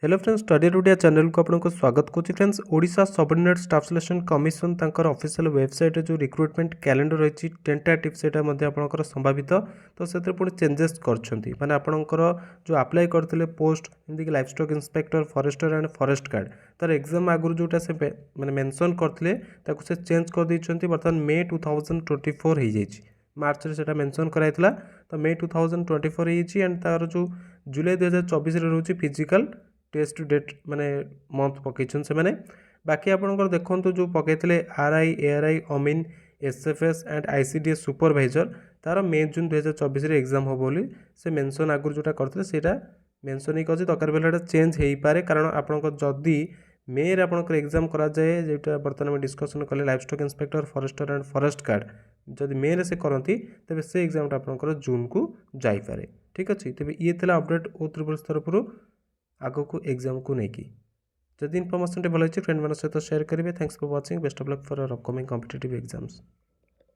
Hello friends, study रुडिया channel को आपको स्वागत करुच्ची। Friends, Odisha subordinate staff selection commission तांकर ऑफिशियल वेबसाइट जो रिक्रुटमेंट कैलेंडर रही टेंटाटिव से आपंकर संभावित तो से पुणी चेंजेस कर माने आपंकर जो अप्लाई करते पोस्ट जमीक livestock inspector forester and forest guard तार एग्जाम आगुरी जोटा से मैंने मेंशन करते से चेंज कर देइछंती। बर्तमान मे 2024 हो जाइए, मार्च से मेंशन कराइला तो मे 2024 होती एंड तार जो जुलाई 2024 रोचे फिजिकल टेस्ट डेट माने मंथ पकईन से मैंने बाकी आपंकर देखो जो पकईले आरआई एआरआई अमीन एसएफएस एंड आईसीडीएस सुपरवाइजर तार मे जून 2024 एग्जाम हम बोली से मेंशन आगुरी जोटा करते से मेंशन ही कर दरकार बेले चेंज हो पारे कारण आपंकर जदि मे रे आपंकर एग्जाम कराए जोटा बर्तमान डिस्कसन कले livestock inspector forester and forest guard जदि मे रे से करती तेज से एग्जाम आपंकर जून को जापे। ठीक अच्छे, तेज ये अपडेट ओ त्रिपुल तरफ आग को एग्जाम को लेकिन जदि इनफर्मेशन भल फ्रेंड मान सहित शेयर करेंगे। Thanks for watching, best of luck for upcoming competitive exams.